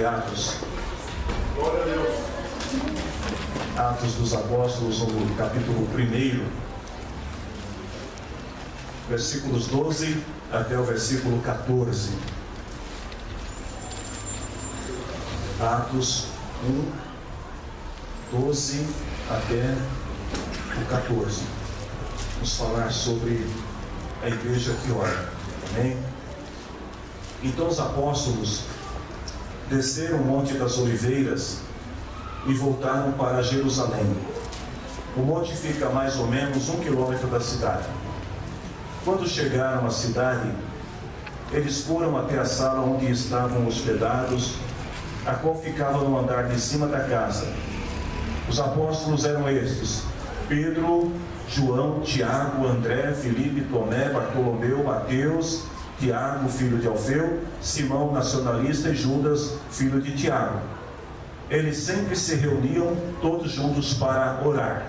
de Atos. Glória a Deus. Atos dos Apóstolos, no capítulo 1, versículos 12 até o versículo 14. Atos 1, 12 até o 14. Vamos falar sobre a igreja que ora. Amém? Então os apóstolos desceram o Monte das Oliveiras e voltaram para Jerusalém. O monte fica a mais ou menos 1 quilômetro da cidade. Quando chegaram à cidade, eles foram até a sala onde estavam hospedados, a qual ficava no andar de cima da casa. Os apóstolos eram estes: Pedro, João, Tiago, André, Filipe, Tomé, Bartolomeu, Mateus, Tiago, filho de Alfeu, Simão, nacionalista, e Judas, filho de Tiago. Eles sempre se reuniam todos juntos para orar,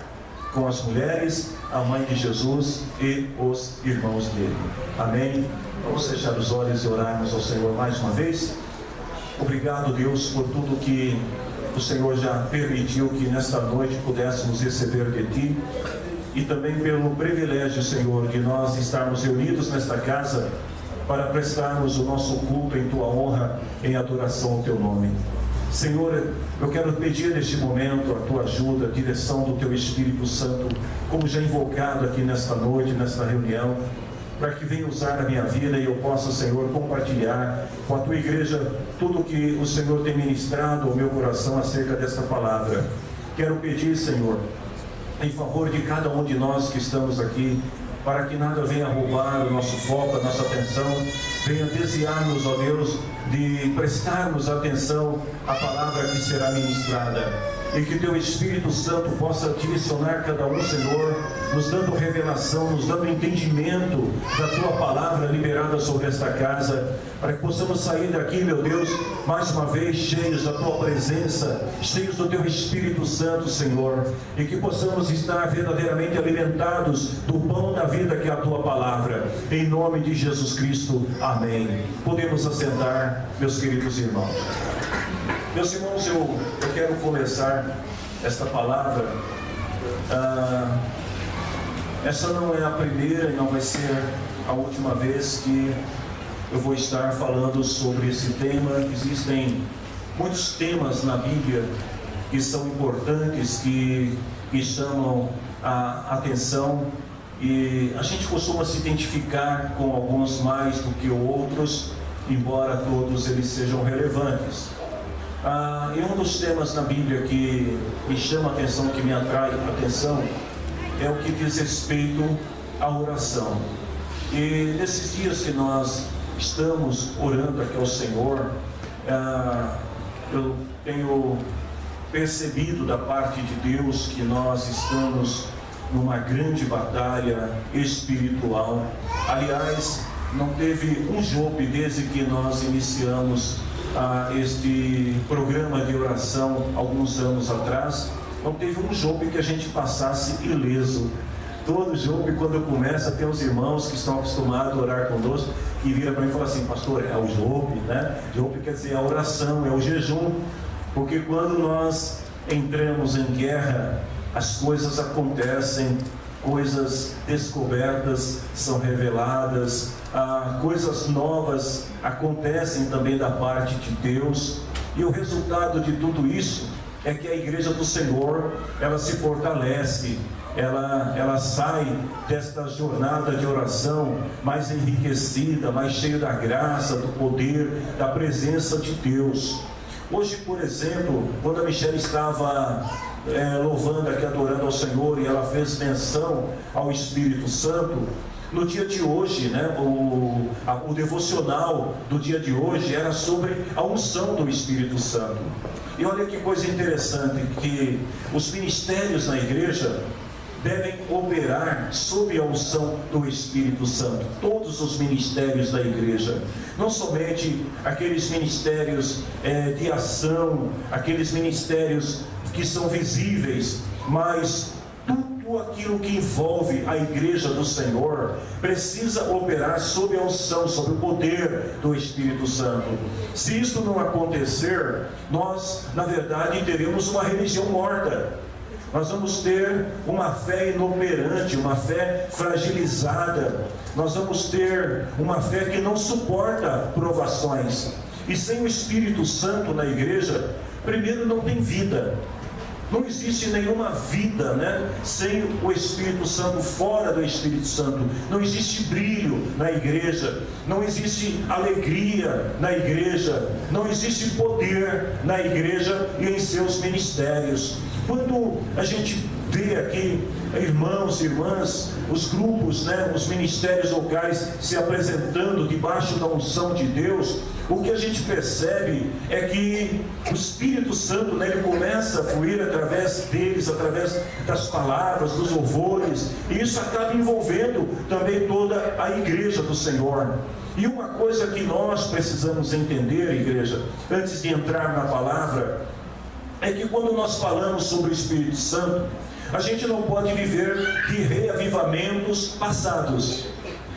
com as mulheres, a mãe de Jesus e os irmãos dele. Amém? Vamos fechar os olhos e orarmos ao Senhor mais uma vez. Obrigado, Deus, por tudo que o Senhor já permitiu que nesta noite pudéssemos receber de Ti, e também pelo privilégio, Senhor, de nós estarmos reunidos nesta casa para prestarmos o nosso culto em Tua honra, em adoração ao Teu nome. Senhor, eu quero pedir neste momento a Tua ajuda, a direção do Teu Espírito Santo, como já invocado aqui nesta noite, nesta reunião, para que venha usar a minha vida e eu possa, Senhor, compartilhar com a Tua igreja tudo o que o Senhor tem ministrado ao meu coração acerca desta palavra. Quero pedir, Senhor, em favor de cada um de nós que estamos aqui, para que nada venha roubar o nosso foco, a nossa atenção, venha desviar-nos, ó Deus, de prestarmos atenção à palavra que será ministrada. E que Teu Espírito Santo possa direcionar cada um, Senhor, nos dando revelação, nos dando entendimento da Tua palavra liberada sobre esta casa, para que possamos sair daqui, meu Deus, mais uma vez cheios da Tua presença, cheios do Teu Espírito Santo, Senhor, e que possamos estar verdadeiramente alimentados do pão da vida que é a Tua palavra, em nome de Jesus Cristo, amém. Podemos assentar, meus queridos irmãos. Meus irmãos, eu quero começar esta palavra. Essa não é a primeira e não vai ser a última vez que eu vou estar falando sobre esse tema. Existem muitos temas na Bíblia que são importantes, que chamam a atenção, e a gente costuma se identificar com alguns mais do que outros, embora todos eles sejam relevantes. E um dos temas na Bíblia que me chama a atenção, que me atrai a atenção, é o que diz respeito à oração. E nesses dias que nós estamos orando aqui ao Senhor, eu tenho percebido da parte de Deus que nós estamos numa grande batalha espiritual. Aliás, não teve um Jobe desde que nós iniciamos este programa de oração alguns anos atrás. Não teve um Jobe que a gente passasse ileso. Todo Jobe, quando começa, tem os irmãos que estão acostumados a orar conosco e vira para mim e fala assim: pastor, é o Jobe, né? Jobe quer dizer a oração, é o jejum, porque quando nós entramos em guerra, as coisas acontecem, coisas descobertas são reveladas, coisas novas acontecem também da parte de Deus, e o resultado de tudo isso é que a igreja do Senhor, ela se fortalece, ela sai desta jornada de oração mais enriquecida, mais cheia da graça, do poder, da presença de Deus. Hoje, por exemplo, quando a Michelle estava louvando aqui, adorando ao Senhor, e ela fez menção ao Espírito Santo, no dia de hoje, né, o devocional do dia de hoje era sobre a unção do Espírito Santo. E olha que coisa interessante, que os ministérios na igreja devem operar sob a unção do Espírito Santo. Todos os ministérios da igreja, não somente aqueles ministérios de ação, aqueles ministérios que são visíveis, mas tudo tudo aquilo que envolve a igreja do Senhor precisa operar sob a unção, sob o poder do Espírito Santo. Se isso não acontecer, nós, na verdade, teremos uma religião morta. Nós vamos ter uma fé inoperante, uma fé fragilizada. Nós vamos ter uma fé que não suporta provações. E sem o Espírito Santo na igreja, primeiro, não tem vida. Não existe nenhuma vida, né, sem o Espírito Santo, fora do Espírito Santo. Não existe brilho na igreja, não existe alegria na igreja, não existe poder na igreja e em seus ministérios. Quando a gente vê aqui irmãos e irmãs, os grupos, né, os ministérios locais se apresentando debaixo da unção de Deus, o que a gente percebe é que o Espírito Santo, né, ele começa a fluir através deles, através das palavras, dos louvores, e isso acaba envolvendo também toda a igreja do Senhor. E uma coisa que nós precisamos entender, igreja, antes de entrar na palavra, é que quando nós falamos sobre o Espírito Santo, a gente não pode viver de reavivamentos passados.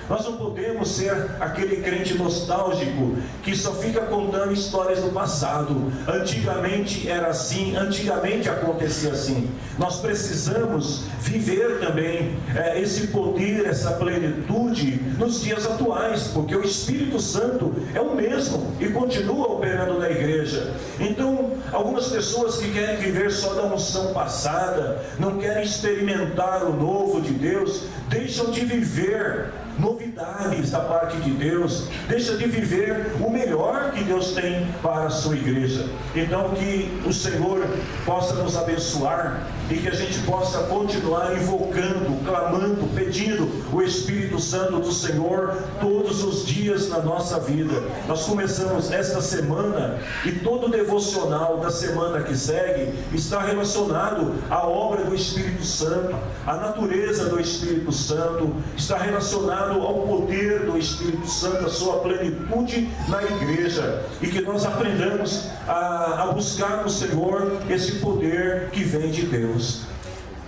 Nós não podemos ser aquele crente nostálgico que só fica contando histórias do passado. Antigamente era assim, antigamente acontecia assim. Nós precisamos viver também esse poder, essa plenitude nos dias atuais, porque o Espírito Santo é o mesmo e continua operando na igreja. Então, algumas pessoas que querem viver só da unção passada, não querem experimentar o novo de Deus, deixam de viver novidades da parte de Deus, deixa de viver o melhor que Deus tem para a sua igreja. Então, que o Senhor possa nos abençoar e que a gente possa continuar invocando, clamando, pedindo o Espírito Santo do Senhor todos os dias na nossa vida. Nós começamos esta semana e todo o devocional da semana que segue está relacionado à obra do Espírito Santo, à natureza do Espírito Santo, está relacionado ao poder do Espírito Santo, a sua plenitude na igreja, e que nós aprendamos a buscar no Senhor esse poder que vem de Deus.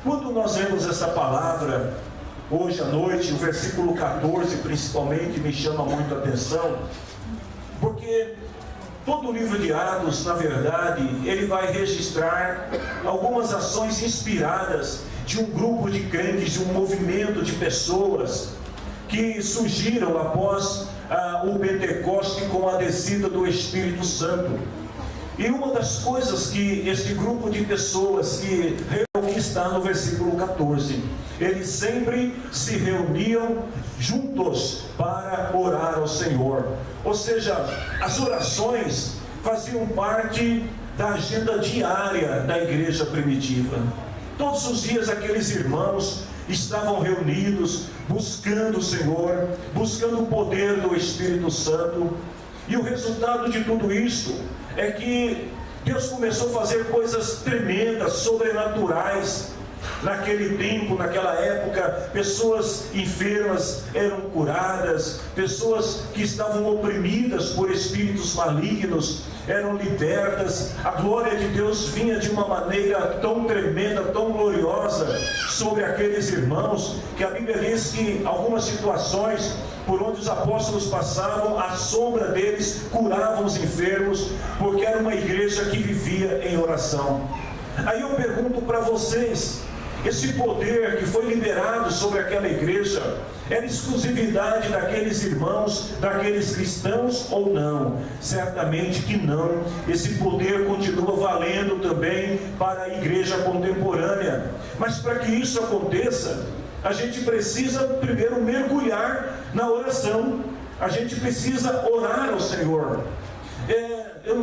Quando nós vemos essa palavra hoje à noite, o versículo 14 principalmente me chama muito a atenção, porque todo o livro de Atos, na verdade, ele vai registrar algumas ações inspiradas de um grupo de crentes, de um movimento de pessoas que surgiram após o Pentecoste com a descida do Espírito Santo. E uma das coisas que esse grupo de pessoas que está no versículo 14, eles sempre se reuniam juntos para orar ao Senhor. Ou seja, as orações faziam parte da agenda diária da igreja primitiva. Todos os dias aqueles irmãos estavam reunidos, buscando o Senhor, buscando o poder do Espírito Santo. E o resultado de tudo isso é que Deus começou a fazer coisas tremendas, sobrenaturais. Naquele tempo, naquela época, pessoas enfermas eram curadas, pessoas que estavam oprimidas por espíritos malignos eram libertas. A glória de Deus vinha de uma maneira tão tremenda, tão gloriosa sobre aqueles irmãos, que a Bíblia diz que algumas situações por onde os apóstolos passavam, a sombra deles curavam os enfermos, porque era uma igreja que vivia em oração. Aí eu pergunto para vocês, esse poder que foi liberado sobre aquela igreja era exclusividade daqueles irmãos, daqueles cristãos ou não? Certamente que não. Esse poder continua valendo também para a igreja contemporânea. Mas para que isso aconteça, a gente precisa primeiro mergulhar na oração. A gente precisa orar ao Senhor.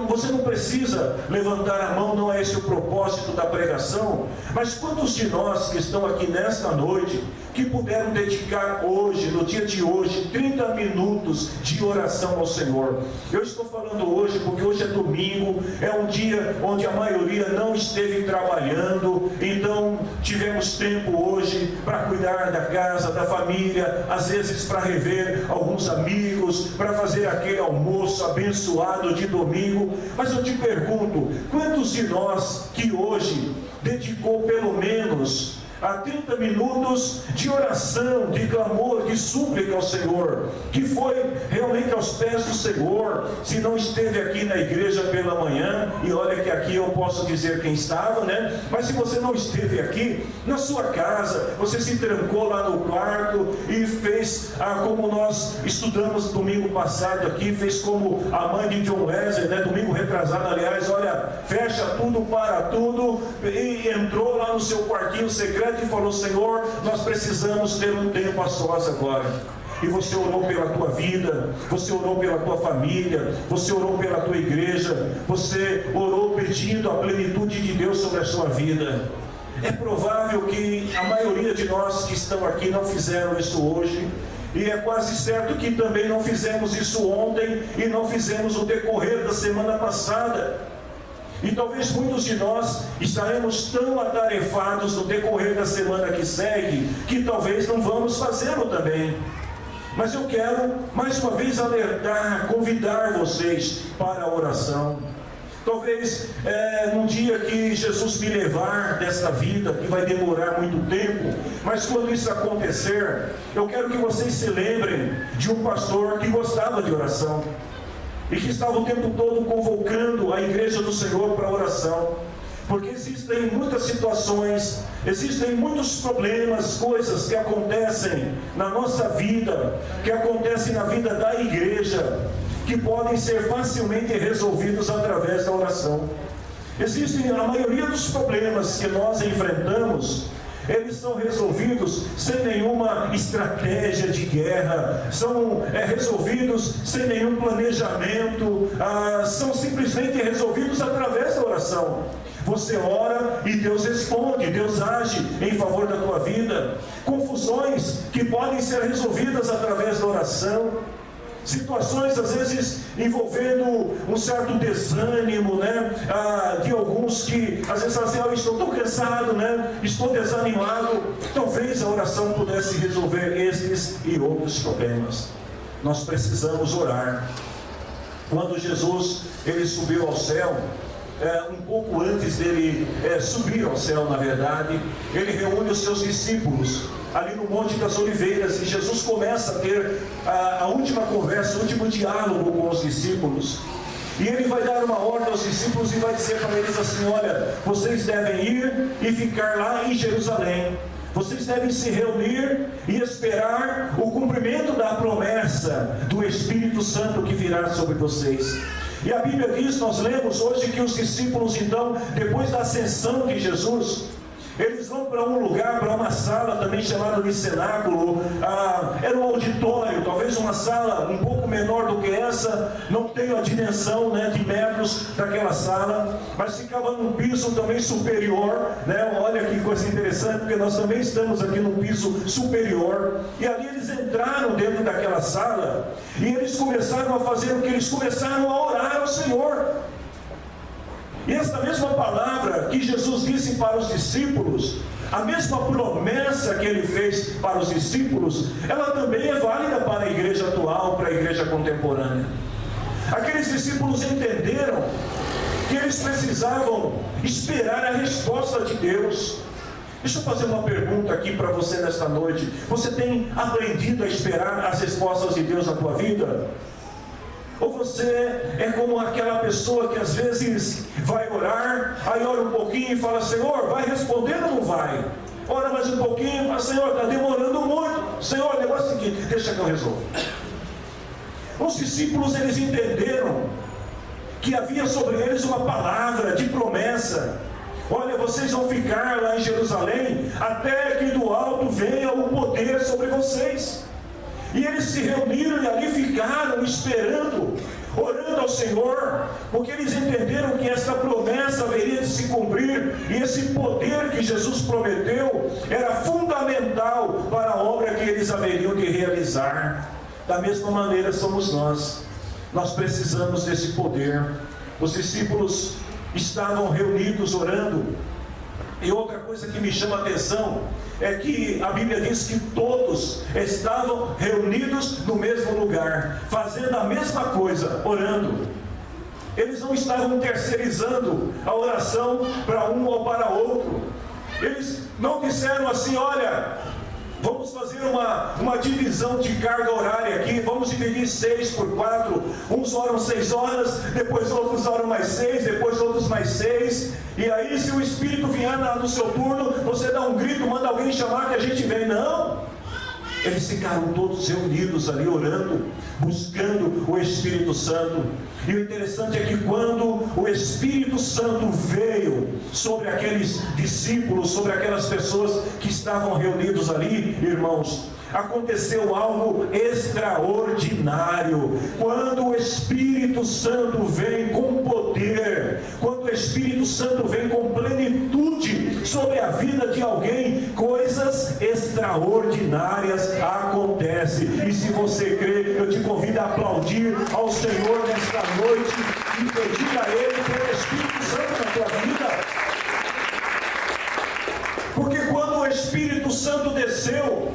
Você não precisa levantar a mão, não é esse o propósito da pregação, mas quantos de nós que estão aqui nesta noite, que puderam dedicar hoje, no dia de hoje, 30 minutos de oração ao Senhor? Eu estou falando hoje porque hoje é domingo, é um dia onde a maioria não esteve trabalhando, então tivemos tempo hoje para cuidar da casa, da família, às vezes para rever alguns amigos, para fazer aquele almoço abençoado de domingo. Mas eu te pergunto, quantos de nós que hoje dedicou pelo menos a 30 minutos de oração, de clamor, de súplica ao Senhor, que foi realmente aos pés do Senhor. Se não esteve aqui na igreja pela manhã, e olha que aqui eu posso dizer quem estava, né? Mas se você não esteve aqui, na sua casa, você se trancou lá no quarto e fez como nós estudamos domingo passado aqui, fez como a mãe de John Wesley, né? Domingo retrasado, aliás, olha, fecha tudo, para tudo, e entrou lá no seu quartinho secreto e falou: Senhor, nós precisamos ter um tempo a sós agora. E você orou pela tua vida, você orou pela tua família, você orou pela tua igreja, você orou pedindo a plenitude de Deus sobre a sua vida. É provável que a maioria de nós que estão aqui não fizeram isso hoje, e é quase certo que também não fizemos isso ontem e não fizemos no decorrer da semana passada. E talvez muitos de nós estaremos tão atarefados no decorrer da semana que segue, que talvez não vamos fazê-lo também. Mas eu quero mais uma vez alertar, convidar vocês para a oração. Talvez num dia que Jesus me levar desta vida, que vai demorar muito tempo, mas quando isso acontecer, eu quero que vocês se lembrem de um pastor que gostava de oração e que estava o tempo todo convocando a igreja do Senhor para a oração, porque existem muitas situações, existem muitos problemas, coisas que acontecem na nossa vida, que acontecem na vida da igreja, que podem ser facilmente resolvidos através da oração. Existem a maioria dos problemas que nós enfrentamos, eles são resolvidos sem nenhuma estratégia de guerra, são resolvidos sem nenhum planejamento, são simplesmente resolvidos através da oração. Você ora e Deus responde, Deus age em favor da tua vida. Confusões que podem ser resolvidas através da oração. Situações às vezes envolvendo um certo desânimo, né? De alguns que às vezes falam assim: eu estou tão cansado, né? Estou desanimado. Talvez a oração pudesse resolver estes e outros problemas. Nós precisamos orar. Quando Jesus ele subiu ao céu, um pouco antes dele subir ao céu, na verdade, ele reúne os seus discípulos ali no Monte das Oliveiras, e Jesus começa a ter a última conversa, o último diálogo com os discípulos. E ele vai dar uma ordem aos discípulos e vai dizer para eles assim: olha, vocês devem ir e ficar lá em Jerusalém. Vocês devem se reunir e esperar o cumprimento da promessa do Espírito Santo que virá sobre vocês. E a Bíblia diz, nós lemos hoje, que os discípulos então, depois da ascensão de Jesus, eles vão para um lugar, para uma sala também chamada de cenáculo. Era um auditório, talvez uma sala um pouco menor do que essa, não tenho a dimensão, né, de metros daquela sala, mas ficava num piso também superior, né? Olha que coisa interessante, porque nós também estamos aqui num piso superior. E ali eles entraram dentro daquela sala e eles começaram a fazer o que? Eles começaram a orar ao Senhor. E esta mesma palavra que Jesus disse para os discípulos, a mesma promessa que ele fez para os discípulos, ela também é válida para a igreja atual, para a igreja contemporânea. Aqueles discípulos entenderam que eles precisavam esperar a resposta de Deus. Deixa eu fazer uma pergunta aqui para você nesta noite. Você tem aprendido a esperar as respostas de Deus na tua vida? Ou você é como aquela pessoa que às vezes vai orar, aí ora um pouquinho e fala: Senhor, vai responder ou não vai? Ora mais um pouquinho e fala: Senhor, está demorando muito. Senhor, o negócio é o seguinte, deixa que eu resolvo. Os discípulos, eles entenderam que havia sobre eles uma palavra de promessa. Olha, vocês vão ficar lá em Jerusalém até que do alto venha o poder sobre vocês. E eles se reuniram e ali ficaram esperando, orando ao Senhor, porque eles entenderam que essa promessa haveria de se cumprir, e esse poder que Jesus prometeu era fundamental para a obra que eles haveriam de realizar. Da mesma maneira somos nós precisamos desse poder. Os discípulos estavam reunidos orando. E outra coisa que me chama a atenção é que a Bíblia diz que todos estavam reunidos no mesmo lugar, fazendo a mesma coisa, orando. Eles não estavam terceirizando a oração para um ou para outro. Eles não disseram assim: olha, vamos fazer uma divisão de carga horária aqui, vamos dividir 6 por 4, uns oram 6 horas, depois outros oram mais 6, depois outros mais 6, e aí se o Espírito vier no seu turno, você dá um grito, manda alguém chamar que a gente vem. Não, eles ficaram todos reunidos ali orando, buscando o Espírito Santo. E o interessante é que quando o Espírito Santo veio sobre aqueles discípulos, sobre aquelas pessoas que estavam reunidos ali, irmãos, aconteceu algo extraordinário. Quando o Espírito Santo vem com poder, quando o Espírito Santo vem com plenitude sobre a vida de alguém, coisas extraordinárias acontecem. E se você crê, eu te convido a aplaudir ao Senhor nesta noite e pedir a Ele pelo Espírito Santo na tua vida. Porque quando o Espírito Santo desceu,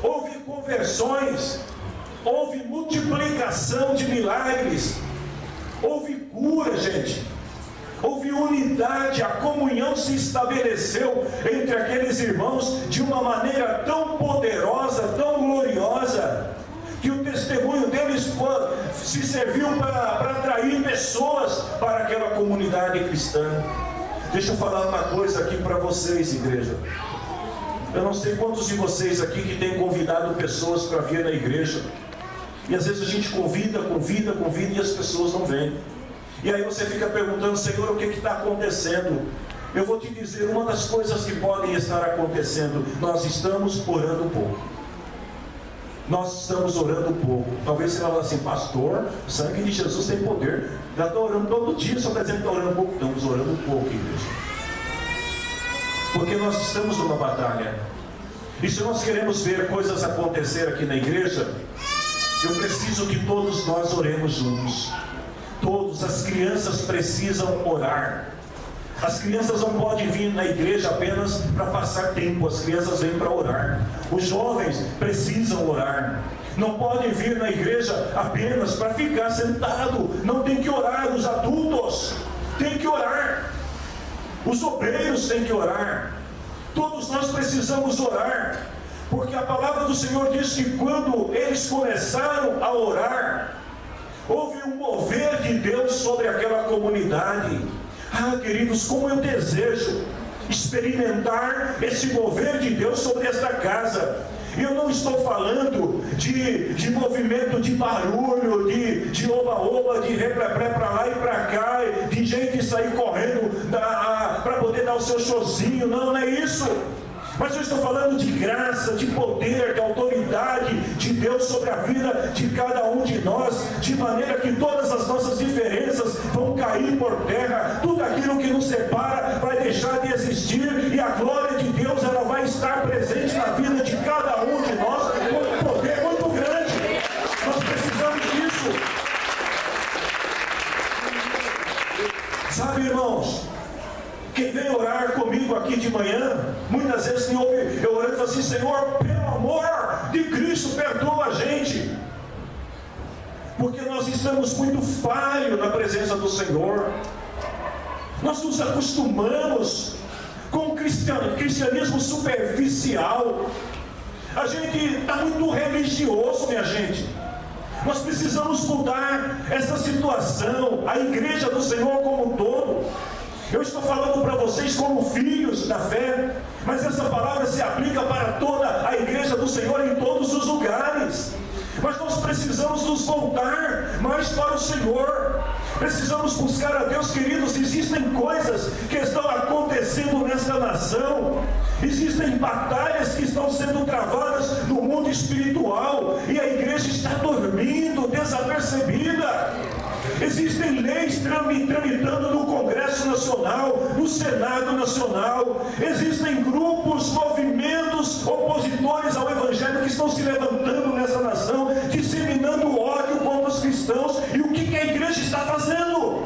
houve conversões, houve multiplicação de milagres, houve cura, gente, houve unidade, a comunhão se estabeleceu entre aqueles irmãos de uma maneira tão poderosa, tão gloriosa, que o testemunho deles se serviu para atrair pessoas para aquela comunidade cristã. Deixa eu falar uma coisa aqui para vocês, igreja. Eu não sei quantos de vocês aqui que têm convidado pessoas para vir na igreja. E às vezes a gente convida e as pessoas não vêm. E aí você fica perguntando: Senhor, o que está acontecendo? Eu vou te dizer uma das coisas que podem estar acontecendo. Nós estamos orando pouco. Nós estamos orando pouco. Talvez você fale assim: pastor, o sangue de Jesus tem poder. Já estou orando todo dia, só está dizendo que está orando pouco. Estamos orando pouco, igreja. Porque nós estamos numa batalha. E se nós queremos ver coisas acontecer aqui na igreja, eu preciso que todos nós oremos juntos. Todos, as crianças precisam orar. As crianças não podem vir na igreja apenas para passar tempo. As crianças vêm para orar. Os jovens precisam orar. Não podem vir na igreja apenas para ficar sentado. Não tem que orar. Os adultos têm que orar. Os obreiros têm que orar. Todos nós precisamos orar. Porque a palavra do Senhor diz que quando eles começaram a orar, houve um mover de Deus sobre aquela comunidade. Ah, queridos, como eu desejo experimentar esse mover de Deus sobre esta casa. Eu não estou falando de movimento de barulho, de oba-oba, de repré para lá e para cá, de gente sair correndo para poder dar o seu showzinho. Não, não é isso. Mas eu estou falando de graça, de poder, de autoridade de Deus sobre a vida de cada um de nós, de maneira que todas as nossas diferenças vão cair por terra, tudo aquilo que nos separa vai deixar de existir, e a glória de Deus ela vai estar presente na vida de cada um de nós com um poder muito grande. Nós precisamos disso. Sabe, irmãos, quem vem orar comigo aqui de manhã, muitas vezes me ouve eu orando e falo assim: Senhor, pelo amor de Cristo, perdoa a gente, porque nós estamos muito falhos na presença do Senhor. Nós nos acostumamos com o cristianismo superficial. A gente está muito religioso, minha gente. Nós precisamos mudar essa situação, a igreja do Senhor como um todo. Eu estou falando para vocês como filhos da fé, mas essa palavra se aplica para toda a igreja do Senhor em todos os lugares. Mas nós precisamos nos voltar mais para o Senhor. Precisamos buscar a Deus, queridos. Existem coisas que estão acontecendo nesta nação. Existem batalhas que estão sendo travadas no mundo espiritual, e a igreja está dormindo, desapercebida. Existem leis tramitando no Congresso Nacional, no Senado Nacional. Existem grupos, movimentos opositores ao Evangelho que estão se levantando nessa nação, disseminando ódio contra os cristãos. E o que a igreja está fazendo?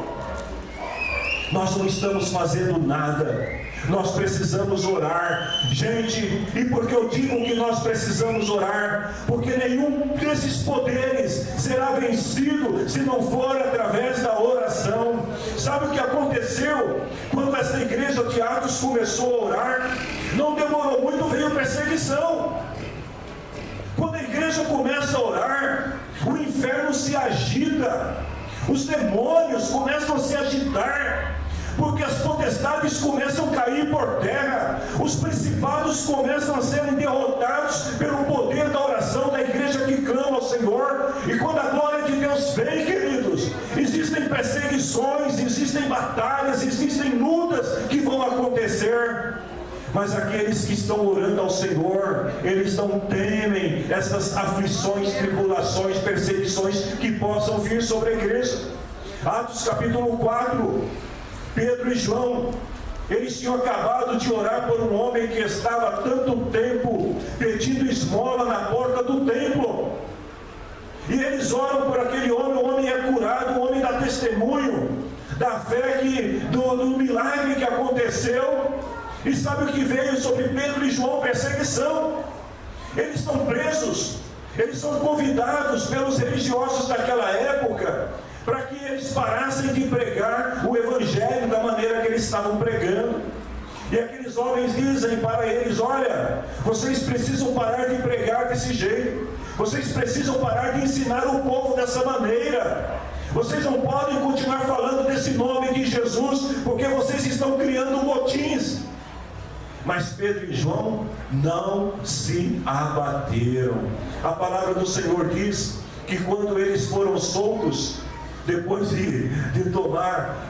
Nós não estamos fazendo nada. Nós precisamos orar, gente. E por que eu digo que nós precisamos orar? Porque nenhum desses poderes será vencido se não for através da oração. Sabe o que aconteceu quando essa essa igreja de Atos começou a orar, não demorou muito, veio perseguição. Quando a igreja começa a orar, o inferno se agita, os demônios começam a se agitar, porque as potestades começam a cair por terra, os principados começam a serem derrotados pelo poder da oração da igreja que clama ao Senhor. E quando a glória de Deus vem, queridos, existem perseguições, existem batalhas, existem lutas que vão acontecer. Mas aqueles que estão orando ao Senhor, eles não temem essas aflições, tribulações, perseguições que possam vir sobre a igreja. Atos capítulo 4, Pedro e João, eles tinham acabado de orar por um homem que estava há tanto tempo pedindo esmola na porta do templo. E eles oram por aquele homem, o homem é curado, o homem dá testemunho da fé do milagre que aconteceu. E sabe o que veio sobre Pedro e João? Perseguição. Eles estão presos, eles são convidados pelos religiosos daquela época para que eles parassem de pregar o evangelho da maneira que eles estavam pregando. E aqueles homens dizem para eles: olha, vocês precisam parar de pregar desse jeito, vocês precisam parar de ensinar o povo dessa maneira, vocês não podem continuar falando desse nome de Jesus, porque vocês estão criando motins. Mas Pedro e João não se abateram. A palavra do Senhor diz que quando eles foram soltos, depois de tomar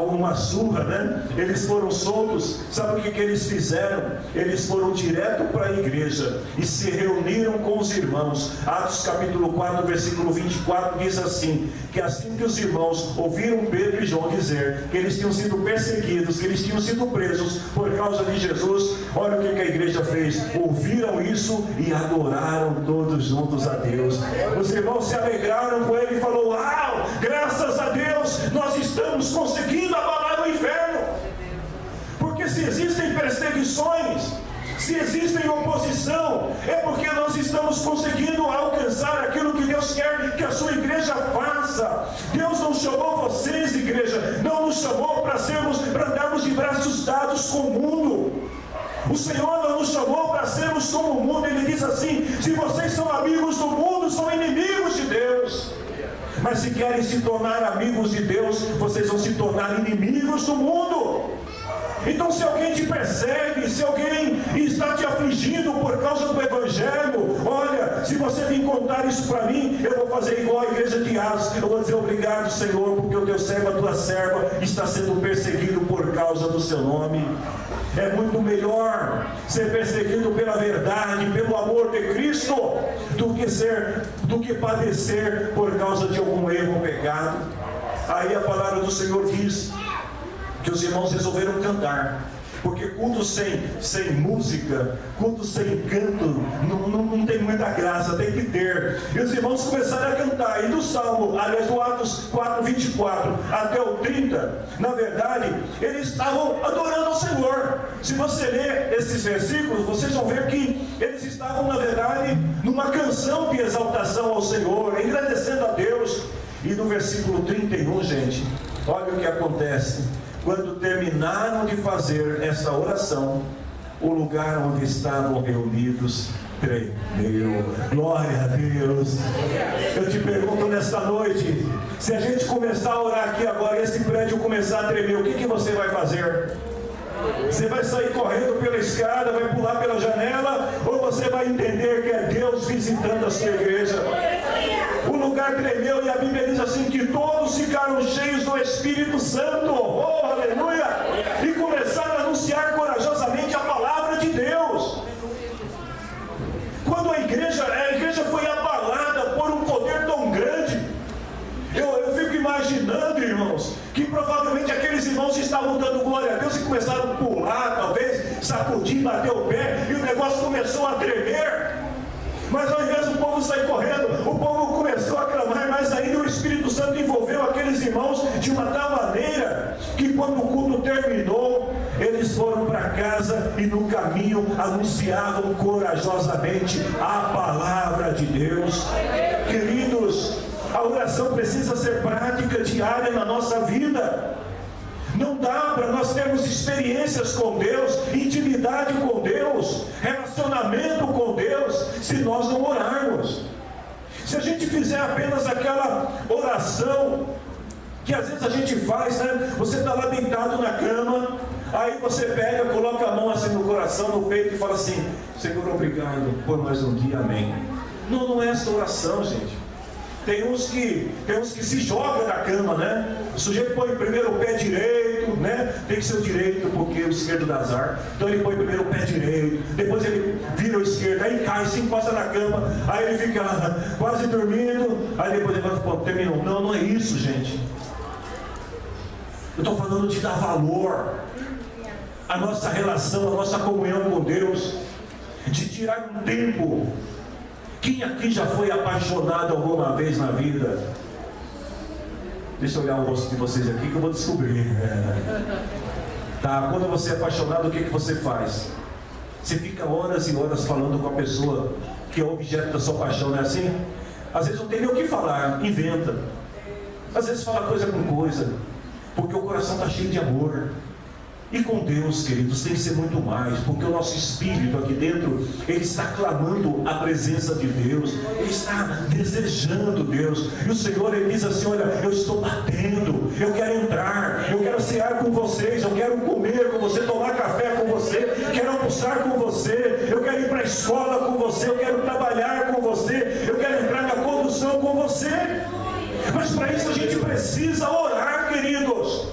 uma surra, né? Eles foram soltos. Sabe o que eles fizeram? Eles foram direto para a igreja e se reuniram com os irmãos. Atos capítulo 4, versículo 24 diz assim: que assim que os irmãos ouviram Pedro e João dizer que eles tinham sido perseguidos, que eles tinham sido presos por causa de Jesus, olha o que a igreja fez: ouviram isso e adoraram todos juntos a Deus. Os irmãos se alegraram com ele e falaram: uau, graças a Deus, nós estamos conseguindo abalar o inferno. Porque se existem perseguições, se existem oposição, é porque nós estamos conseguindo alcançar aquilo que Deus quer que a sua igreja faça. Deus não chamou vocês, igreja, não nos chamou para andarmos de braços dados com o mundo. O Senhor não nos chamou para sermos como o mundo. Ele diz assim: se vocês são amigos do mundo, são inimigos de Deus. Mas se querem se tornar amigos de Deus, vocês vão se tornar inimigos do mundo. Então, se alguém te persegue, se alguém está te afligindo por causa do Evangelho, olha, se você vir contar isso para mim, eu vou fazer igual a igreja de Atos. Eu vou dizer: obrigado, Senhor, porque o teu servo, a tua serva, está sendo perseguido por causa do seu nome. É muito melhor ser perseguido pela verdade, pelo amor de Cristo, do que padecer por causa de algum erro ou pecado. Aí a palavra do Senhor diz que os irmãos resolveram cantar, porque culto sem música, culto sem canto, não tem muita graça, tem que ter. E os irmãos começaram a cantar, e do Salmo, aliás, do Atos 4, 24 até o 30, na verdade, eles estavam adorando ao Senhor. Se você ler esses versículos, vocês vão ver que eles estavam, na verdade, numa canção de exaltação ao Senhor, agradecendo a Deus. E no versículo 31, gente, olha o que acontece. Quando terminaram de fazer essa oração, o lugar onde estavam reunidos tremeu. Glória a Deus. Eu te pergunto nesta noite, se a gente começar a orar aqui agora e esse prédio começar a tremer, o que você vai fazer? Você vai sair correndo pela escada, vai pular pela janela, ou você vai entender que é Deus visitando a sua igreja? O lugar tremeu e a Bíblia diz assim que todos ficaram cheios do Espírito Santo, oh aleluia, e começaram a anunciar corajosamente a palavra de Deus. Quando a igreja foi abalada por um poder tão grande, eu fico imaginando, irmãos, que provavelmente aqueles irmãos estavam dando glória a Deus e começaram a pular, talvez sacudir, bater o pé, e o negócio começou a tremer. Mas ao invés do povo sair correndo, o povo começou a clamar mais ainda. O Espírito Santo envolveu aqueles irmãos de uma tal maneira que quando o culto terminou, eles foram para casa e no caminho anunciavam corajosamente a palavra de Deus. Queridos, a oração precisa ser prática diária na nossa vida. Não dá para nós termos experiências com Deus, intimidade com Deus, relacionamento com Deus, se nós não orarmos. Se a gente fizer apenas aquela oração que às vezes a gente faz, né? Você está lá deitado na cama, aí você pega, coloca a mão assim no coração, no peito e fala assim: Senhor, obrigado por mais um dia, amém. Não, não é essa oração, gente. Tem uns que se jogam na cama, né? O sujeito põe primeiro o pé direito, né? Tem que ser o direito, porque o esquerdo dá azar. Então ele põe primeiro o pé direito, depois ele vira o esquerdo, aí cai, se encosta na cama, aí ele fica quase dormindo, aí depois levanta, pô, terminou. Não, não é isso, gente. Eu estou falando de dar valor à nossa relação, à nossa comunhão com Deus, de tirar um tempo. Quem aqui já foi apaixonado alguma vez na vida? Deixa eu olhar o rosto de vocês aqui que eu vou descobrir. Tá, quando você é apaixonado, o que você faz? Você fica horas e horas falando com a pessoa que é o objeto da sua paixão, não é assim? Às vezes não tem nem o que falar, inventa. Às vezes fala coisa com coisa, porque o coração está cheio de amor. E com Deus, queridos, tem que ser muito mais, porque o nosso espírito aqui dentro, ele está clamando a presença de Deus, ele está desejando Deus, e o Senhor, ele diz assim: olha, eu estou batendo, eu quero entrar, eu quero cear com vocês, eu quero comer com você, tomar café com você, quero almoçar com você, eu quero ir para a escola com você, eu quero trabalhar com você, eu quero entrar na condução com você. Mas para isso a gente precisa orar, queridos.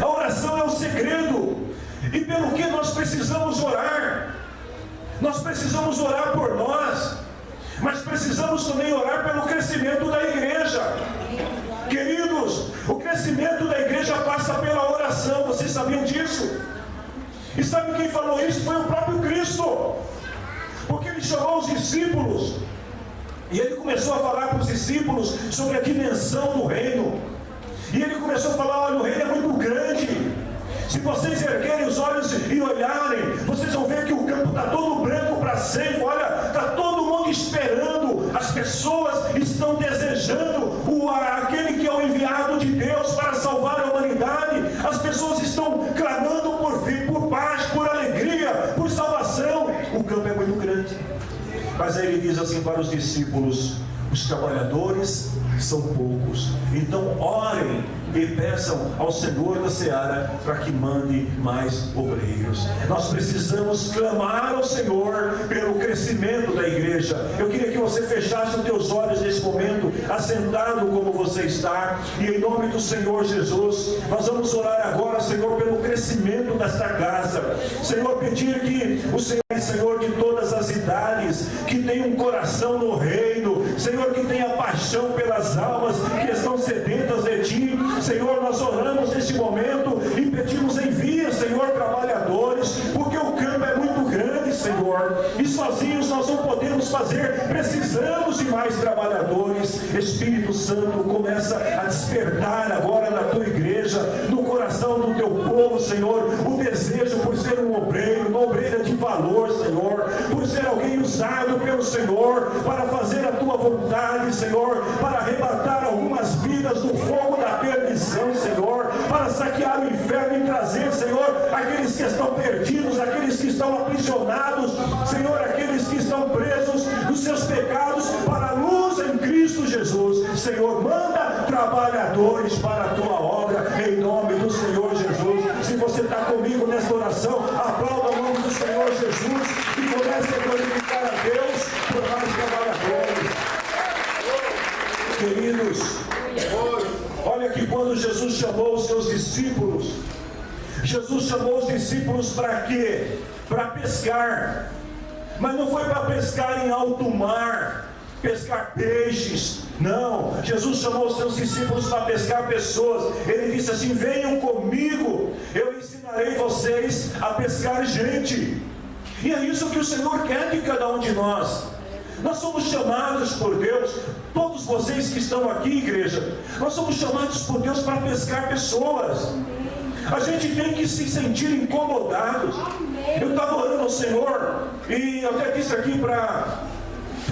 A oração é o segredo. E pelo que nós precisamos orar? Nós precisamos orar por nós, mas precisamos também orar pelo crescimento da igreja. Queridos, o crescimento da igreja passa pela oração. Vocês sabiam disso? E sabe quem falou isso? Foi o próprio Cristo. Porque ele chamou os discípulos e ele começou a falar para os discípulos sobre a dimensão do reino. E ele começou a falar: olha, o reino é muito grande. Se vocês erguerem os olhos e olharem, vocês vão ver que o campo está todo branco para sempre. Olha, está todo mundo esperando. As pessoas estão desejando aquele que é o enviado de Deus para salvar a humanidade. As pessoas estão clamando por paz, por alegria, por salvação. O campo é muito grande. Mas aí ele diz assim para os discípulos: os trabalhadores são poucos, então orem e peçam ao Senhor da seara para que mande mais obreiros. Nós precisamos clamar ao Senhor pelo crescimento da igreja. Eu queria que você fechasse os teus olhos nesse momento, assentado como você está, e em nome do Senhor Jesus, nós vamos orar agora, Senhor, pelo crescimento desta casa. Senhor, pedir que o Senhor de todas as idades, que tem um coração no reino, Senhor, que tenha paixão pelas almas que estão sedentas de Ti. Senhor, nós oramos nesse momento e pedimos: envia, Senhor, trabalhadores, porque o campo é muito grande, Senhor, e sozinhos nós não podemos fazer, precisamos de mais trabalhadores. Espírito Santo, começa a despertar agora na Tua igreja, no coração do Teu povo, Senhor, o desejo por ser um obreiro, uma obreira de valor, Senhor, por ser alguém usado pelo Senhor para fazer a Tua vontade, Senhor, para arrebatar algumas vidas do fogo da perdição, Senhor, para saquear o inferno e trazer, Senhor, aqueles que estão perdidos, aqueles que estão aprisionados, Senhor, aqueles que estão presos nos seus pecados, para a luz em Cristo Jesus. Senhor, manda trabalhadores para a Tua obra, em nome do Senhor Jesus. Se você está comigo nesta oração, aplauda o nome do Senhor Jesus e comece a glorificar a Deus por mais trabalhadores. Queridos, olha que quando Jesus chamou os seus discípulos, Jesus chamou os discípulos para quê? Para pescar. Mas não foi para pescar em alto mar, pescar peixes. Não, Jesus chamou os seus discípulos para pescar pessoas. Ele disse assim: venham comigo, eu ensinarei vocês a pescar gente. E é isso que o Senhor quer de cada um de nós. Nós somos chamados por Deus, todos vocês que estão aqui, igreja, nós somos chamados por Deus para pescar pessoas. A gente tem que se sentir incomodados. Eu estava orando ao Senhor, e eu até disse aqui para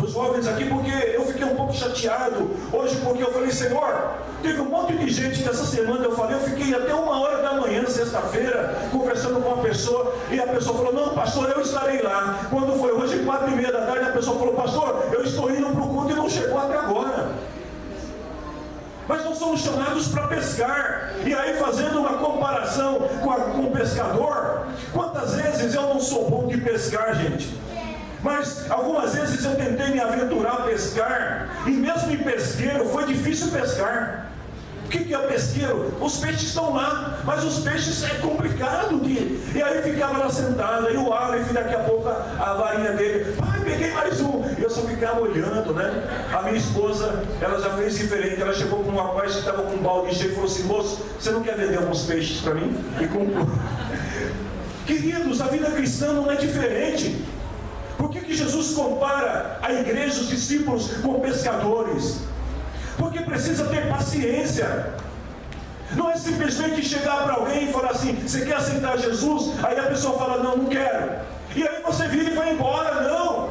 os jovens aqui, porque eu fiquei um pouco chateado hoje, porque eu falei, Senhor, teve um monte de gente que essa semana eu fiquei até 1h da manhã, sexta-feira, conversando com uma pessoa, e a pessoa falou, não, pastor, eu estarei lá. Quando foi hoje, 4h30 da tarde, a pessoa falou, pastor, eu estou indo para o culto e não chegou até agora. Mas nós somos chamados para pescar. E aí, fazendo uma comparação com o pescador, quantas vezes eu não sou bom de pescar, gente? Mas algumas vezes eu tentei me aventurar a pescar, e mesmo em pesqueiro foi difícil pescar. O que é pesqueiro? Os peixes estão lá, mas os peixes é complicado de... E aí ficava lá sentada, e o Aleph, daqui a pouco a varinha dele, pai, peguei mais um, e eu só ficava olhando, né? A minha esposa, ela já fez diferente, ela chegou com um rapaz que estava com um balde cheio e falou assim, moço, você não quer vender alguns peixes para mim? E comprou. Queridos, a vida cristã não é diferente. Por que Jesus compara a igreja, os discípulos, com pescadores? Porque precisa ter paciência. Não é simplesmente chegar para alguém e falar assim, você quer aceitar Jesus? Aí a pessoa fala, não, não quero. E aí você vira e vai embora. Não.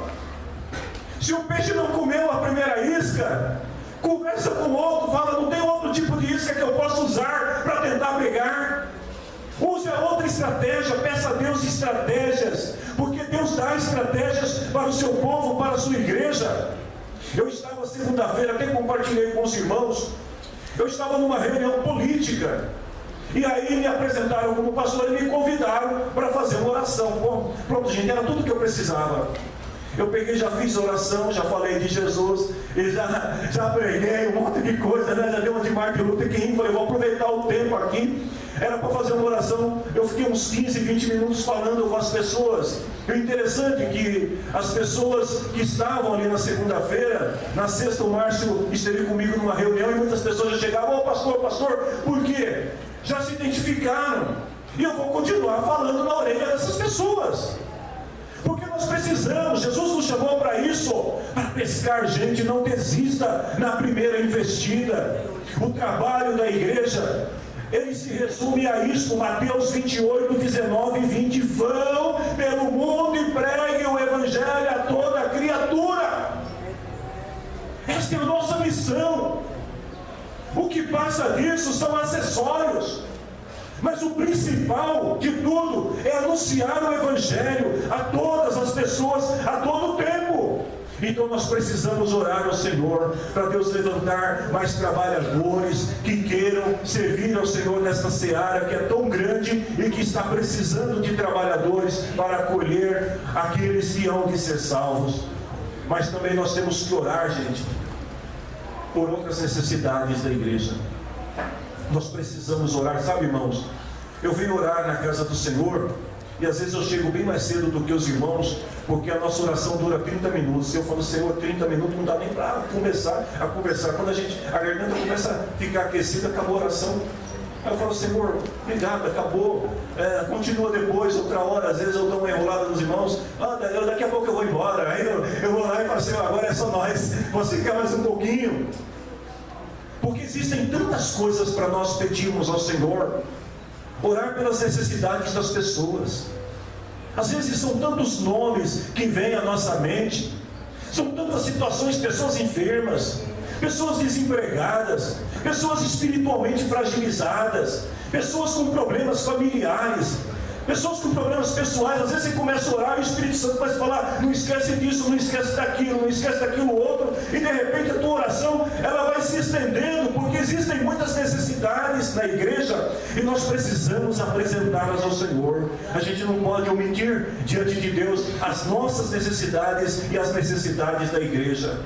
Se o peixe não comeu a primeira isca, conversa com o outro, fala, não tem outro tipo de isca que eu possa usar para tentar pegar. Use a outra estratégia, peça a Deus estratégias, porque Deus dá estratégias para o seu povo, para a sua igreja. Eu estava segunda-feira, até compartilhei com os irmãos, eu estava numa reunião política, e aí me apresentaram como pastor e me convidaram para fazer uma oração. Bom, pronto, gente, era tudo que eu precisava. Eu peguei, já fiz oração, já falei de Jesus, e já preguei um monte de coisa, né? Já dei uma de Martin Luther King, falei, vou aproveitar o tempo aqui. Era para fazer uma oração, eu fiquei uns 15, 20 minutos falando com as pessoas. E o interessante é que as pessoas que estavam ali na segunda-feira, na sexta o Márcio esteve comigo numa reunião, e muitas pessoas já chegavam, pastor, por quê? Já se identificaram, e eu vou continuar falando na orelha dessas pessoas. Porque nós precisamos, Jesus nos chamou para isso, para pescar gente. Não desista na primeira investida. O trabalho da igreja, ele se resume a isso, Mateus 28, 19 e 20, vão pelo mundo e preguem o evangelho a toda criatura. Esta é a nossa missão. O que passa disso são acessórios. Mas o principal de tudo é anunciar o evangelho a todas as pessoas, a todo tempo. Então nós precisamos orar ao Senhor, para Deus levantar mais trabalhadores que queiram servir ao Senhor nesta seara que é tão grande e que está precisando de trabalhadores para acolher aqueles que hão de ser salvos. Mas também nós temos que orar, gente, por outras necessidades da igreja. Nós precisamos orar, sabe, irmãos? Eu venho orar na casa do Senhor, e às vezes eu chego bem mais cedo do que os irmãos, porque a nossa oração dura 30 minutos. Se eu falo, Senhor, 30 minutos não dá nem para começar a conversar. Quando a garganta começa a ficar aquecida, acabou a oração. Aí eu falo, Senhor, obrigado, acabou. Continua depois, outra hora. Às vezes eu dou uma enrolada nos irmãos. Daqui a pouco eu vou embora. Aí eu vou lá e falo, Senhor, agora é só nós. Você quer mais um pouquinho? Porque existem tantas coisas para nós pedirmos ao Senhor. Orar pelas necessidades das pessoas. Às vezes são tantos nomes que vêm à nossa mente. São tantas situações, pessoas enfermas, pessoas desempregadas, pessoas espiritualmente fragilizadas, pessoas com problemas familiares, pessoas com problemas pessoais. Às vezes você começa a orar e o Espírito Santo vai falar, não esquece disso, não esquece daquilo, não esquece daquilo outro, e de repente a tua oração ela vai se estendendo, porque existem muitas necessidades na igreja e nós precisamos apresentá-las ao Senhor. A gente não pode omitir diante de Deus as nossas necessidades e as necessidades da igreja.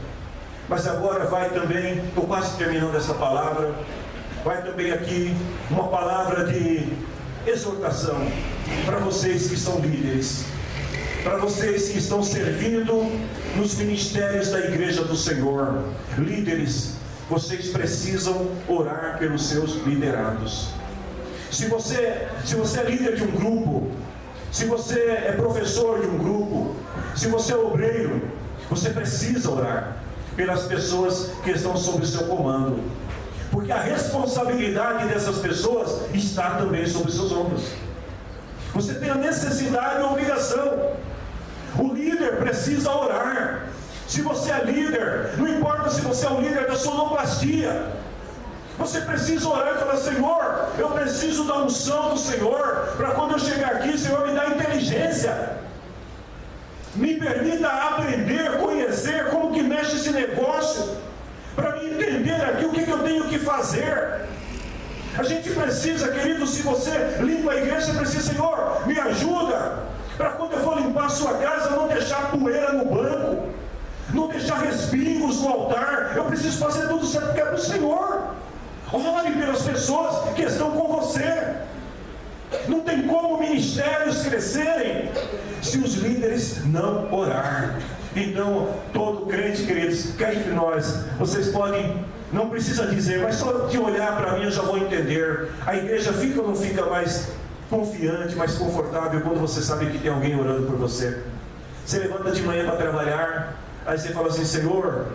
Mas agora vai também, estou quase terminando essa palavra, vai também aqui uma palavra de exortação para vocês que são líderes, para vocês que estão servindo nos ministérios da igreja do Senhor. Líderes, vocês precisam orar pelos seus liderados. Se você é líder de um grupo, se você é professor de um grupo, se você é obreiro, você precisa orar pelas pessoas que estão sob o seu comando, porque a responsabilidade dessas pessoas está também sobre os seus ombros. Você tem a necessidade e a obrigação. O líder precisa orar. Se você é líder, não importa se você é um líder da sonoplastia, você precisa orar e falar: Senhor, eu preciso da unção do Senhor, para quando eu chegar aqui, Senhor, me dá inteligência, me permita aprender, conhecer como que mexe esse negócio, para me entender aqui o que eu tenho que fazer. A gente precisa, querido, se você limpa a igreja, você precisa: Senhor, me ajuda, para quando eu for limpar a sua casa, não deixar poeira no banco, não deixar respingos no altar. Eu preciso fazer tudo certo, porque é do Senhor. Ore pelas pessoas que estão com você. Não tem como ministérios crescerem se os líderes não orar. Então, todo crente, queridos, cá entre nós, vocês podem, não precisa dizer, mas só de olhar para mim eu já vou entender. A igreja fica ou não fica mais confiante, mais confortável quando você sabe que tem alguém orando por você? Você levanta de manhã para trabalhar, aí você fala assim: Senhor,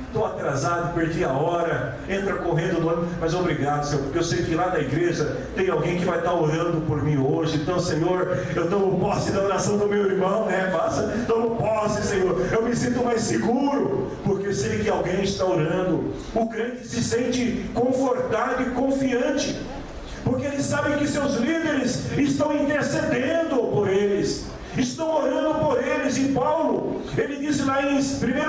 estou atrasado, perdi a hora, entra correndo no ônibus, mas obrigado, Senhor, porque eu sei que lá na igreja tem alguém que vai estar orando por mim hoje. Então, Senhor, eu tomo posse da oração do meu irmão, né? Tomo posse, Senhor, eu me sinto mais seguro, porque eu sei que alguém está orando. O crente se sente confortado e confiante, porque ele sabe que seus líderes estão intercedendo por eles, estão orando por eles. E Paulo, ele disse lá em 1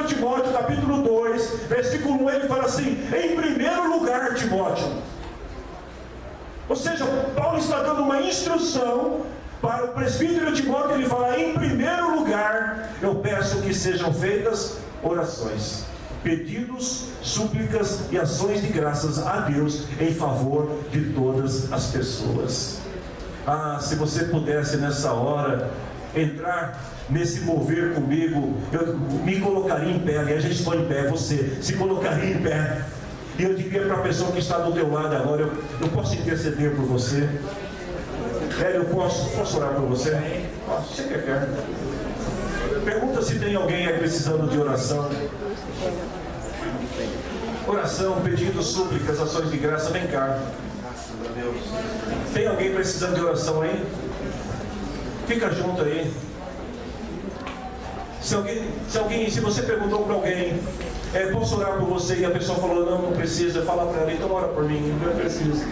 Timóteo capítulo 2, versículo 1, ele fala assim: em primeiro lugar, Timóteo. Ou seja, Paulo está dando uma instrução para o presbítero Timóteo. Ele fala: em primeiro lugar, eu peço que sejam feitas orações, pedidos, súplicas e ações de graças a Deus em favor de todas as pessoas. Ah, se você pudesse nessa hora entrar nesse mover comigo, eu me colocaria em pé. Aliás, a gente estou em pé, você se colocaria em pé, e eu diria para a pessoa que está do teu lado agora: eu posso interceder por você? Eu posso orar por você? Posso, você quer? Pergunta se tem alguém aí precisando de oração. Oração, pedidos, súplicas, ações de graça. Vem cá. Tem alguém precisando de oração aí? Fica junto aí. Se você perguntou para alguém: posso orar por você? E a pessoa falou: não precisa. Fala para ela: então ora por mim, não preciso.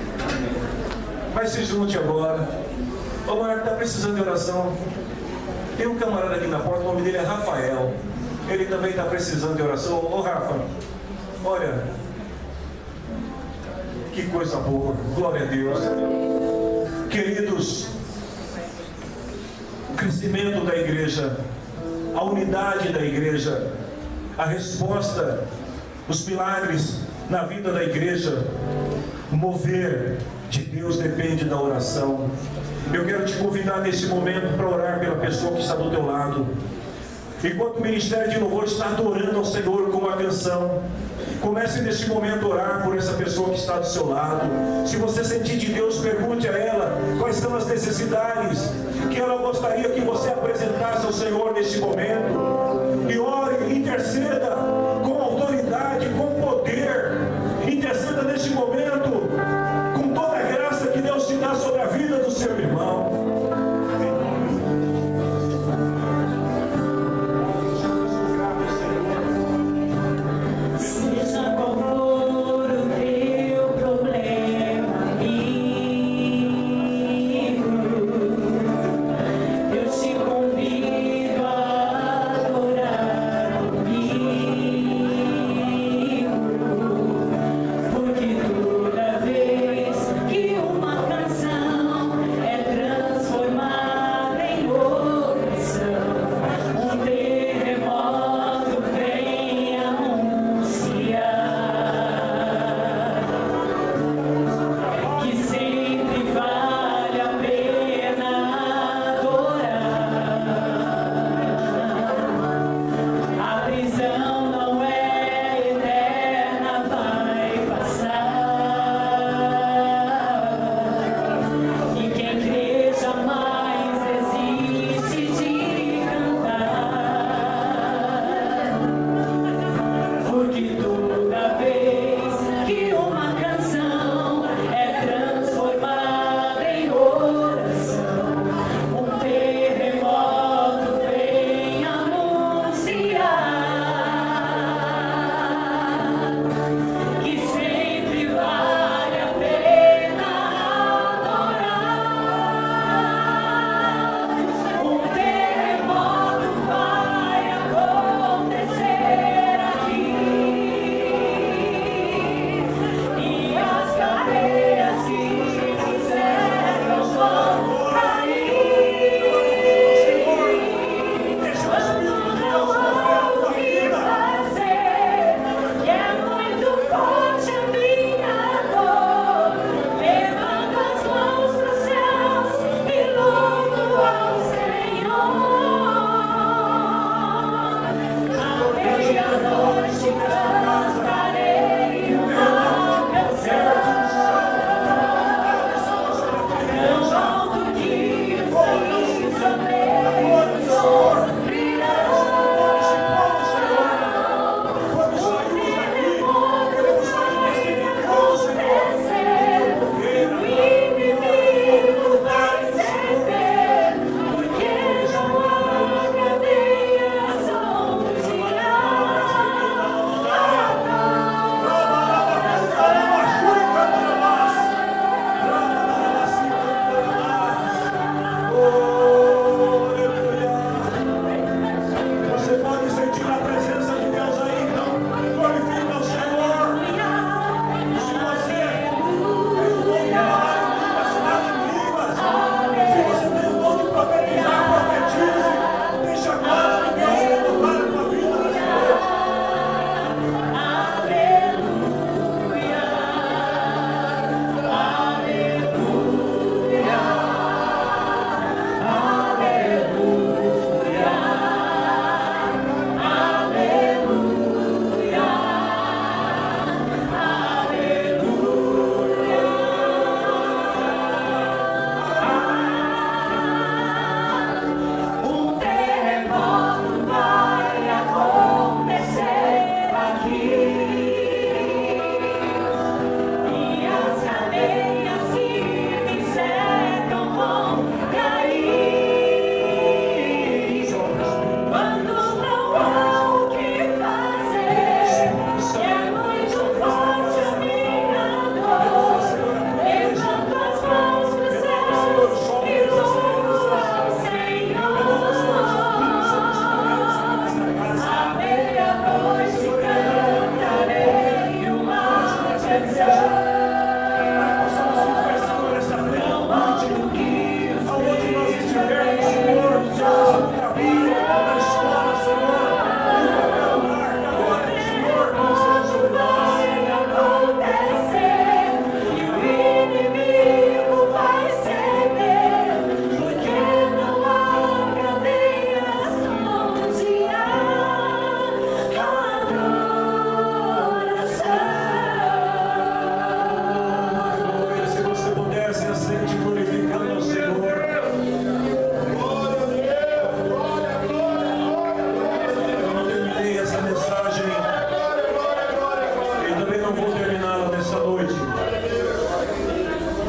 Mas se junte agora. O Marco está precisando de oração. Tem um camarada aqui na porta, o nome dele é Rafael. Ele também está precisando de oração. Ô Rafa, olha, que coisa boa, glória a Deus. Queridos, o crescimento da igreja, a unidade da igreja, a resposta, os milagres na vida da igreja, o mover de Deus depende da oração. Eu quero te convidar nesse momento para orar pela pessoa que está do teu lado. Enquanto o ministério de louvor está adorando ao Senhor com uma canção, comece nesse momento a orar por essa pessoa que está do seu lado. Se você sentir de Deus, pergunte a ela quais são as necessidades que ela gostaria que você apresentasse ao Senhor neste momento. E ore, interceda com autoridade, com poder. Interceda neste momento com toda a graça que Deus te dá sobre a vida do seu irmão. Eu te convido a adorar o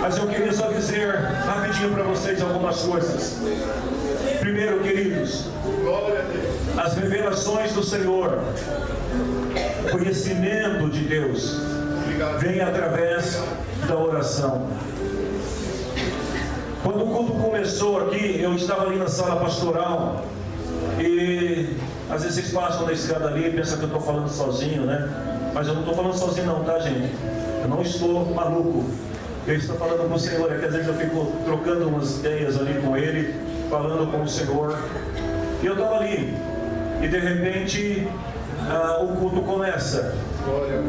Mas eu queria só dizer rapidinho para vocês algumas coisas. Primeiro, queridos, as revelações do Senhor, o conhecimento de Deus, vem através da oração. Quando o culto começou aqui, eu estava ali na sala pastoral, e às vezes vocês passam na escada ali e pensam que eu estou falando sozinho, né? Mas eu não estou falando sozinho não, tá, gente? Eu não estou maluco. Eu estou falando com o Senhor, é que às vezes eu fico trocando umas ideias ali com Ele, falando com o Senhor. E eu estava ali, e de repente o culto começa.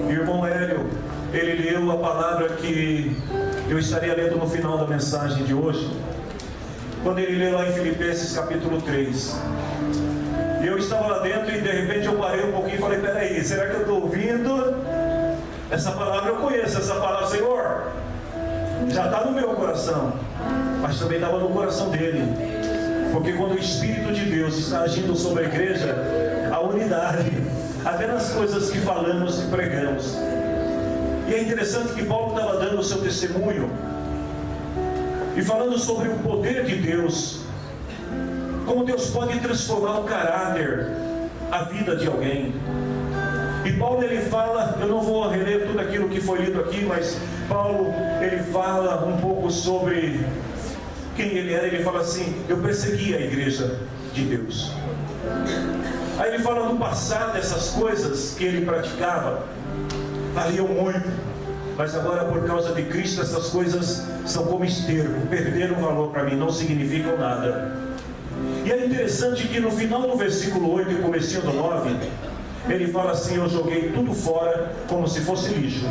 E o irmão Hélio, ele leu a palavra que eu estaria lendo no final da mensagem de hoje, quando ele leu lá em Filipenses capítulo 3. E eu estava lá dentro e de repente eu parei um pouquinho e falei, peraí, será que eu estou ouvindo? Essa palavra eu conheço, essa palavra, Senhor, já está no meu coração, mas também estava no coração dele. Porque quando o Espírito de Deus está agindo sobre a igreja, a unidade, até nas coisas que falamos e pregamos. E é interessante que Paulo estava dando o seu testemunho e falando sobre o poder de Deus, como Deus pode transformar o caráter, a vida de alguém. E Paulo, ele fala, eu não vou reler tudo aquilo que foi lido aqui, mas Paulo, ele fala um pouco sobre quem ele era. Ele fala assim, eu persegui a igreja de Deus. Aí ele fala no passado, essas coisas que ele praticava valiam muito, mas agora por causa de Cristo essas coisas são como esterco, perderam valor para mim, não significam nada. E é interessante que no final do versículo 8 e comecinho do 9, ele fala assim, eu joguei tudo fora como se fosse lixo.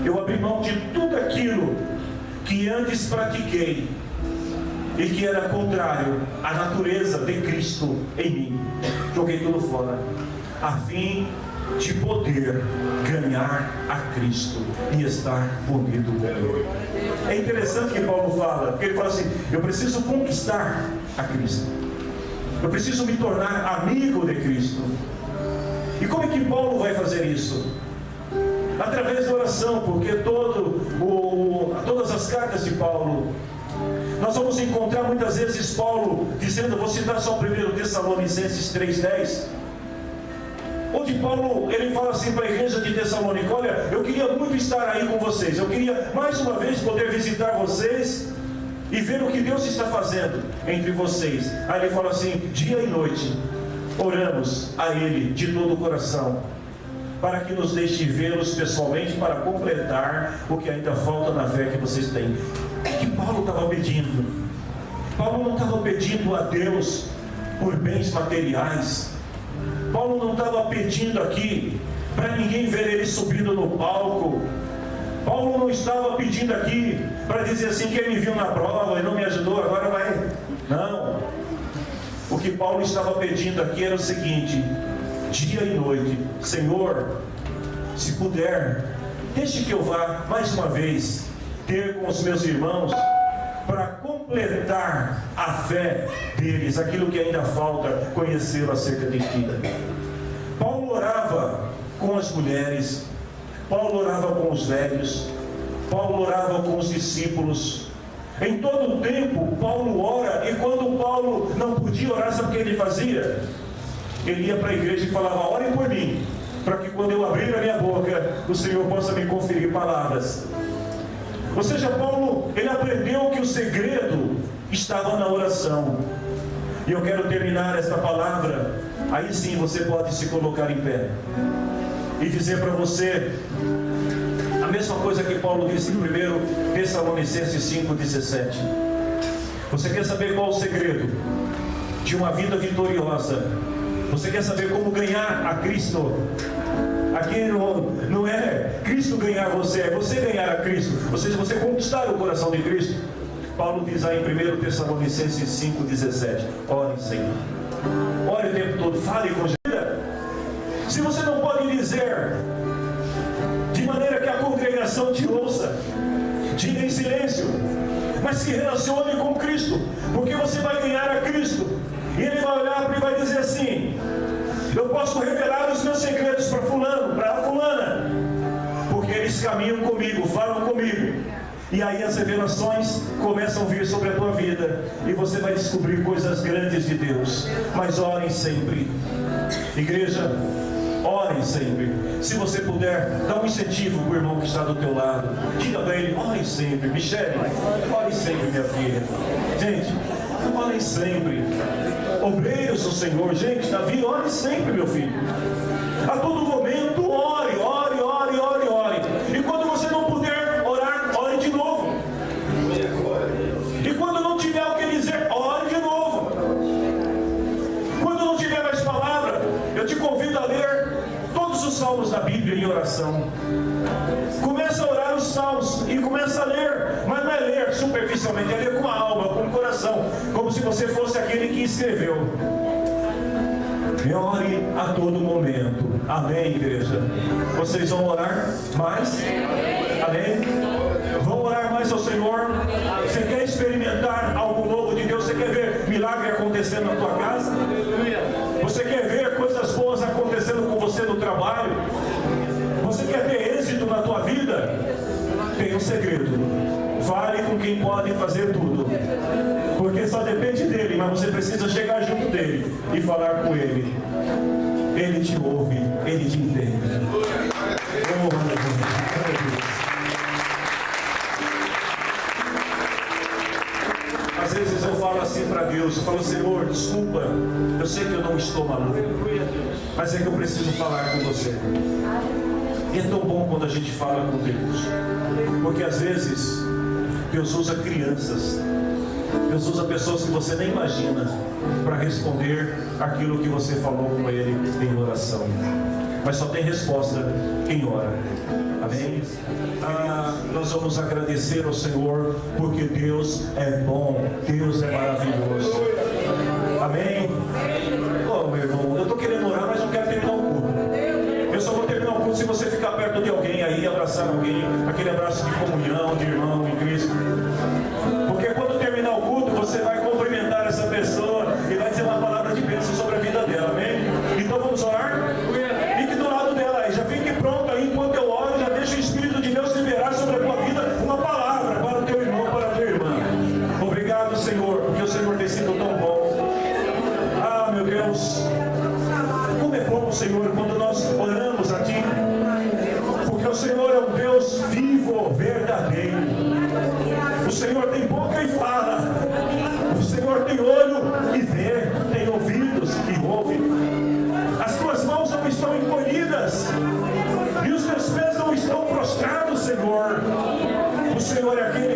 Eu abri mão de tudo aquilo que antes pratiquei e que era contrário à natureza de Cristo em mim. Joguei tudo fora, a fim de poder ganhar a Cristo e estar unido com Ele. É interessante que Paulo fala, porque ele fala assim, eu preciso conquistar a Cristo, eu preciso me tornar amigo de Cristo. E como é que Paulo vai fazer isso? Através da oração, porque todas as cartas de Paulo, nós vamos encontrar muitas vezes Paulo dizendo, vou citar só o 1 Tessalonicenses 3,10, onde Paulo, ele fala assim para a igreja de Tessalônica, olha, eu queria muito estar aí com vocês, eu queria mais uma vez poder visitar vocês e ver o que Deus está fazendo entre vocês. Aí ele fala assim, dia e noite oramos a Ele de todo o coração, para que nos deixe vê-los pessoalmente, para completar o que ainda falta na fé que vocês têm. O que Paulo estava pedindo? Paulo não estava pedindo a Deus por bens materiais. Paulo não estava pedindo aqui para ninguém ver ele subindo no palco. Paulo não estava pedindo aqui para dizer assim, quem me viu na prova e não me ajudou, agora vai. Não. O que Paulo estava pedindo aqui era o seguinte, dia e noite, Senhor, se puder, deixe que eu vá mais uma vez ter com os meus irmãos para completar a fé deles, aquilo que ainda falta conhecê-lo acerca de ti. Paulo orava com as mulheres, Paulo orava com os velhos, Paulo orava com os discípulos. Em todo o tempo Paulo ora, e quando Paulo não podia orar, sabe o que ele fazia? Ele ia para a igreja e falava, orem por mim, para que quando eu abrir a minha boca, o Senhor possa me conferir palavras. Ou seja, Paulo, ele aprendeu que o segredo estava na oração. E eu quero terminar esta palavra, aí sim você pode se colocar em pé e dizer para você a mesma coisa que Paulo disse em 1 Tessalonicenses 5,17. Você quer saber qual o segredo de uma vida vitoriosa? Você quer saber como ganhar a Cristo? Aqui não é Cristo ganhar você, é você ganhar a Cristo. Ou seja, você conquistar o coração de Cristo. Paulo diz aí em 1 Tessalonicenses 5,17. Ore, Senhor. Ore o tempo todo, fale com Jesus. Se você não pode dizer de maneira que a congregação te ouça, diga em silêncio, mas se relacione com Cristo, porque você vai ganhar a Cristo. E Ele vai olhar e vai dizer assim, eu posso revelar os meus segredos para fulano, para a fulana, porque eles caminham comigo, falam comigo. E aí as revelações começam a vir sobre a tua vida, e você vai descobrir coisas grandes de Deus. Mas orem sempre, igreja, orem sempre. Se você puder, dá um incentivo para o irmão que está do teu lado. Diga para ele, orem sempre. Michele, orem sempre, minha filha. Gente, orem sempre. Obreiros do Senhor, gente, Davi, ore sempre, meu filho. A todo momento, ore, ore, ore, ore, ore. E quando você não puder orar, ore de novo. E quando não tiver o que dizer, ore de novo. Quando não tiver mais palavra, eu te convido a ler todos os salmos da Bíblia em oração. Começa a orar os salmos e começa a ler, mas não é ler superficialmente, é ler com a alma, com o coração, como se você fosse aquele que escreveu. E ore a todo momento. Amém, igreja? Vocês vão orar mais? Amém? Vão orar mais ao Senhor? Você quer experimentar algo novo de Deus? Você quer ver milagre acontecendo na tua casa? Você quer ver coisas boas acontecendo com você no trabalho? Você quer ter êxito na tua vida? Tem um segredo. Fale com quem pode fazer tudo, porque só depende dele, mas você precisa chegar junto dele e falar com ele. Ele te ouve, ele te entende. Oh, às vezes eu falo assim para Deus, eu falo, Senhor, desculpa, eu sei que eu não estou maluco, mas é que eu preciso falar com você. E é tão bom quando a gente fala com Deus, porque às vezes Deus usa crianças, Deus usa pessoas que você nem imagina para responder aquilo que você falou com Ele em oração. Mas só tem resposta quem ora. Amém? Nós vamos agradecer ao Senhor, porque Deus é bom, Deus é maravilhoso. Amém? Oh, meu irmão, eu estou querendo orar, mas não quero terminar o culto. Eu só vou terminar o culto se você ficar perto de alguém aí, abraçar alguém, aquele abraço de comunhão, de irmão em Cristo. Porque quando terminar o culto, você vai cumprimentar essa pessoa e vai dizer uma palavra de bênção sobre a vida dela, amém? Então vamos orar? Fique do lado dela aí, já fique pronto aí, enquanto eu oro, já deixa o Espírito de Deus liberar sobre a tua vida uma palavra para o teu irmão, para a tua irmã. Obrigado, Senhor, porque o Senhor tem sido tão bom. Ah, meu Deus, como é bom, Senhor, quando nós oramos a Ti, porque o Senhor é um Deus vivo, verdadeiro. O Senhor tem boca e fala, o Senhor tem olho e vê, tem ouvidos e ouve. As tuas mãos não estão encolhidas e os teus pés não estão prostrados, Senhor. O Senhor é aquele